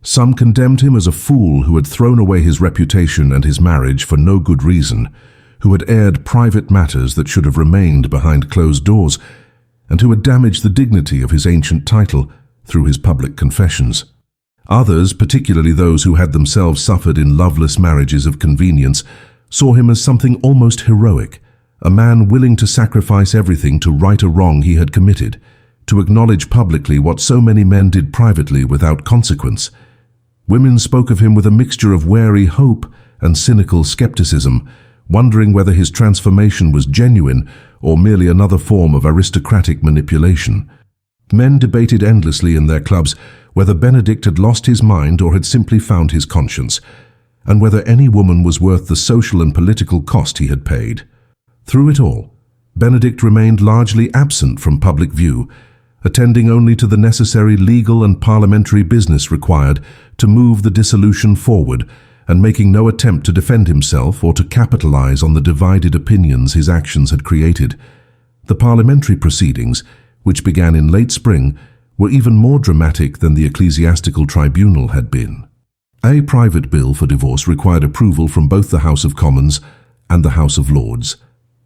Some condemned him as a fool who had thrown away his reputation and his marriage for no good reason, who had aired private matters that should have remained behind closed doors, and who had damaged the dignity of his ancient title through his public confessions. Others, particularly those who had themselves suffered in loveless marriages of convenience, saw him as something almost heroic, a man willing to sacrifice everything to right a wrong he had committed, to acknowledge publicly what so many men did privately without consequence. Women spoke of him with a mixture of wary hope and cynical skepticism, wondering whether his transformation was genuine or merely another form of aristocratic manipulation. Men debated endlessly in their clubs whether Benedict had lost his mind or had simply found his conscience, and whether any woman was worth the social and political cost he had paid. Through it all, Benedict remained largely absent from public view, attending only to the necessary legal and parliamentary business required to move the dissolution forward, and making no attempt to defend himself or to capitalize on the divided opinions his actions had created. The parliamentary proceedings, which began in late spring, were even more dramatic than the ecclesiastical tribunal had been. A private bill for divorce required approval from both the House of Commons and the House of Lords,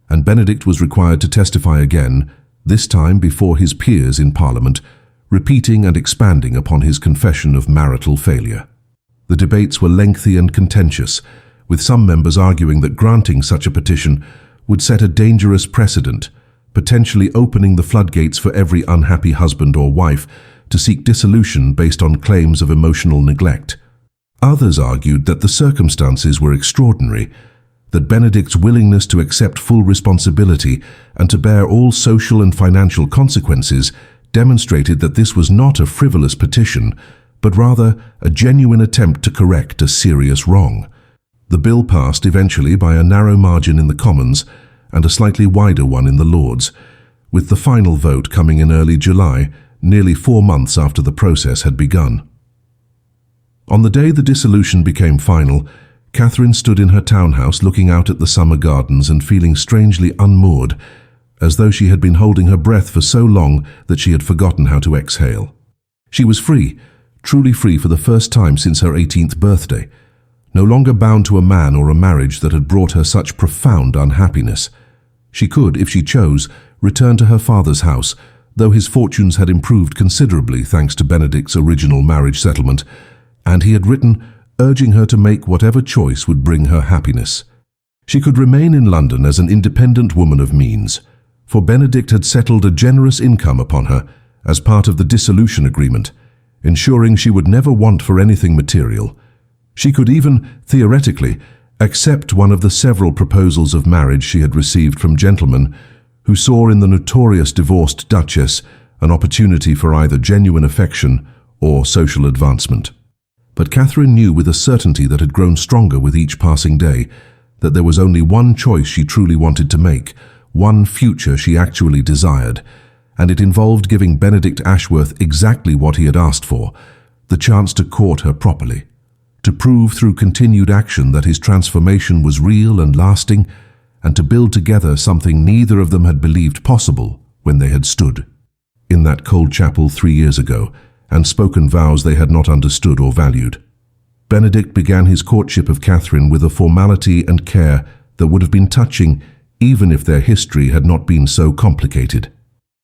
and Benedict was required to testify again, this time before his peers in Parliament, repeating and expanding upon his confession of marital failure. The debates were lengthy and contentious, with some members arguing that granting such a petition would set a dangerous precedent, potentially opening the floodgates for every unhappy husband or wife to seek dissolution based on claims of emotional neglect. Others argued that the circumstances were extraordinary, that Benedict's willingness to accept full responsibility and to bear all social and financial consequences demonstrated that this was not a frivolous petition, but rather a genuine attempt to correct a serious wrong. The bill passed eventually by a narrow margin in the Commons and a slightly wider one in the Lords, with the final vote coming in early July, nearly 4 months after the process had begun. On the day the dissolution became final, Catherine stood in her townhouse looking out at the summer gardens and feeling strangely unmoored, as though she had been holding her breath for so long that she had forgotten how to exhale. She was free, truly free for the first time since her 18th birthday, no longer bound to a man or a marriage that had brought her such profound unhappiness. She could, if she chose, return to her father's house, though his fortunes had improved considerably thanks to Benedict's original marriage settlement, and he had written, urging her to make whatever choice would bring her happiness. She could remain in London as an independent woman of means, for Benedict had settled a generous income upon her as part of the dissolution agreement, ensuring she would never want for anything material. She could even, theoretically, accept one of the several proposals of marriage she had received from gentlemen who saw in the notorious divorced Duchess an opportunity for either genuine affection or social advancement. But Catherine knew with a certainty that had grown stronger with each passing day that there was only one choice she truly wanted to make, one future she actually desired, and it involved giving Benedict Ashworth exactly what he had asked for, the chance to court her properly, to prove through continued action that his transformation was real and lasting, and to build together something neither of them had believed possible when they had stood in that cold chapel 3 years ago and spoken vows they had not understood or valued. Benedict began his courtship of Catherine with a formality and care that would have been touching even if their history had not been so complicated.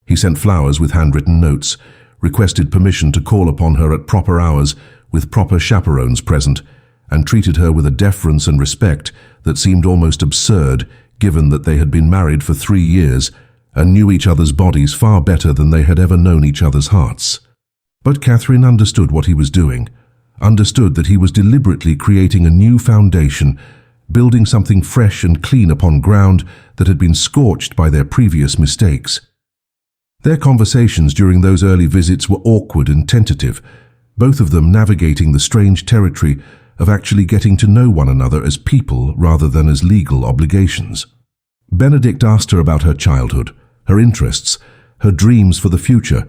He sent flowers with handwritten notes, requested permission to call upon her at proper hours with proper chaperones present, and treated her with a deference and respect that seemed almost absurd given that they had been married for 3 years and knew each other's bodies far better than they had ever known each other's hearts. But Catherine understood what he was doing, understood that he was deliberately creating a new foundation, building something fresh and clean upon ground that had been scorched by their previous mistakes. Their conversations during those early visits were awkward and tentative, both of them navigating the strange territory of actually getting to know one another as people rather than as legal obligations. Benedict asked her about her childhood, her interests, her dreams for the future,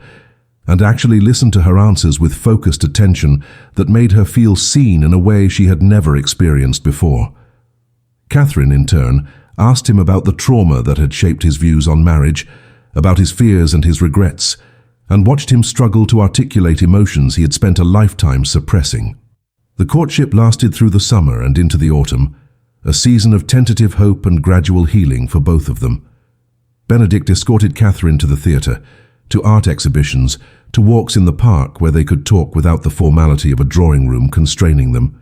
and actually listened to her answers with focused attention that made her feel seen in a way she had never experienced before. Catherine, in turn, asked him about the trauma that had shaped his views on marriage, about his fears and his regrets, and watched him struggle to articulate emotions he had spent a lifetime suppressing. The courtship lasted through the summer and into the autumn, a season of tentative hope and gradual healing for both of them. Benedict escorted Catherine to the theatre, to art exhibitions, to walks in the park where they could talk without the formality of a drawing room constraining them.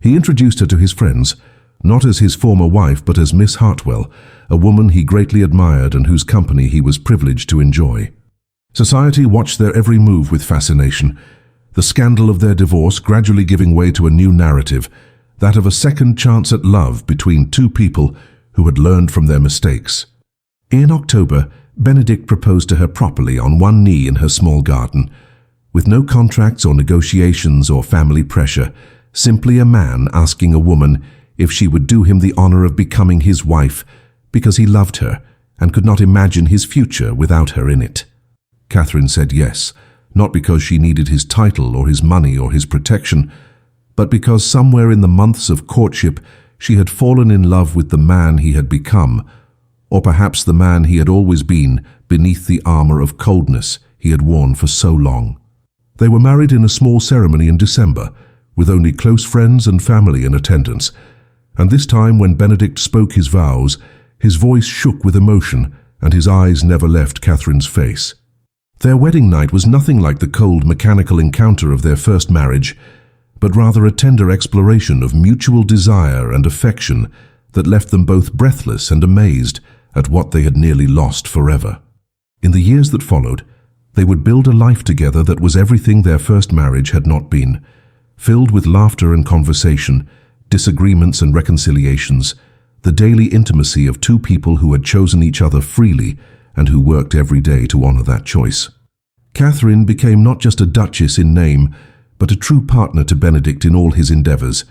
He introduced her to his friends, not as his former wife but as Miss Hartwell, a woman he greatly admired and whose company he was privileged to enjoy. Society watched their every move with fascination, the scandal of their divorce gradually giving way to a new narrative, that of a second chance at love between two people who had learned from their mistakes. In October, Benedict proposed to her properly on one knee in her small garden, with no contracts or negotiations or family pressure, simply a man asking a woman if she would do him the honor of becoming his wife because he loved her and could not imagine his future without her in it. Catherine said yes, not because she needed his title or his money or his protection, but because somewhere in the months of courtship she had fallen in love with the man he had become, or perhaps the man he had always been beneath the armor of coldness he had worn for so long. They were married in a small ceremony in December, with only close friends and family in attendance, and this time when Benedict spoke his vows, his voice shook with emotion and his eyes never left Catherine's face. Their wedding night was nothing like the cold, mechanical encounter of their first marriage, but rather a tender exploration of mutual desire and affection that left them both breathless and amazed at what they had nearly lost forever. In the years that followed, they would build a life together that was everything their first marriage had not been, filled with laughter and conversation, disagreements and reconciliations, the daily intimacy of two people who had chosen each other freely and who worked every day to honor that choice. Catherine became not just a duchess in name, but a true partner to Benedict in all his endeavors,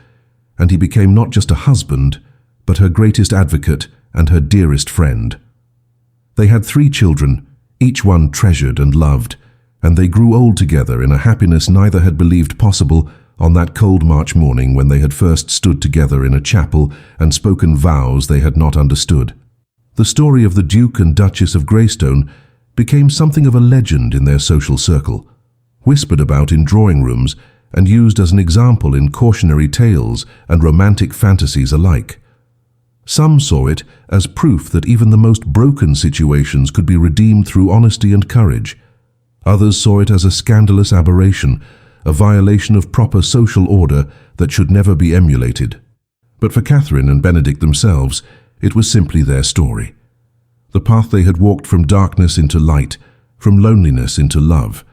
and he became not just a husband, but her greatest advocate and her dearest friend. They had 3 children, each one treasured and loved, and they grew old together in a happiness neither had believed possible on that cold March morning when they had first stood together in a chapel and spoken vows they had not understood. The story of the Duke and Duchess of Greystone became something of a legend in their social circle, whispered about in drawing rooms and used as an example in cautionary tales and romantic fantasies alike. Some saw it as proof that even the most broken situations could be redeemed through honesty and courage. Others saw it as a scandalous aberration, a violation of proper social order that should never be emulated. But for Catherine and Benedict themselves, it was simply their story. The path they had walked from darkness into light, from loneliness into love,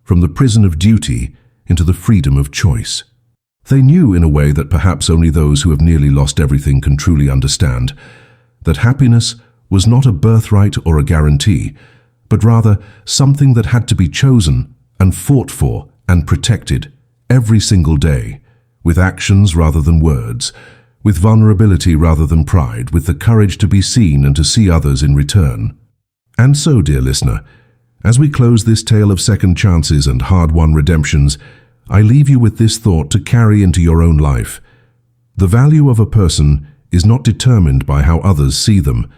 from the prison of duty into the freedom of choice. They knew in a way that perhaps only those who have nearly lost everything can truly understand, that happiness was not a birthright or a guarantee, but rather something that had to be chosen and fought for and protected every single day, with actions rather than words, with vulnerability rather than pride, with the courage to be seen and to see others in return. And so, dear listener, as we close this tale of second chances and hard-won redemptions, I leave you with this thought to carry into your own life. The value of a person is not determined by how others see them,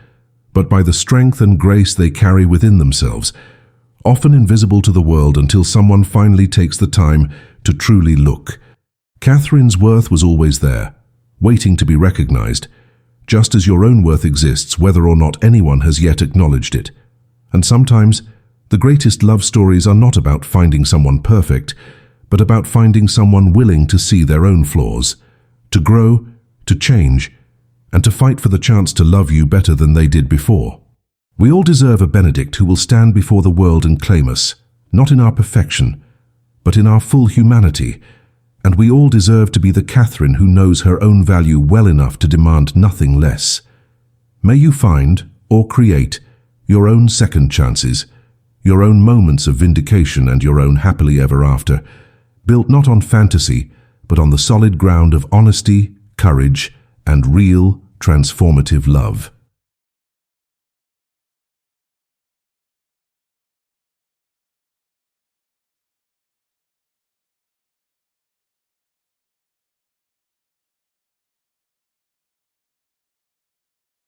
but by the strength and grace they carry within themselves, often invisible to the world until someone finally takes the time to truly look. Catherine's worth was always there, waiting to be recognized, just as your own worth exists whether or not anyone has yet acknowledged it. And sometimes, the greatest love stories are not about finding someone perfect, but about finding someone willing to see their own flaws, to grow, to change, and to fight for the chance to love you better than they did before. We all deserve a Benedict who will stand before the world and claim us, not in our perfection, but in our full humanity, and we all deserve to be the Catherine who knows her own value well enough to demand nothing less. May you find, or create, your own second chances, your own moments of vindication and your own happily ever after, built not on fantasy, but on the solid ground of honesty, courage, and real, transformative love.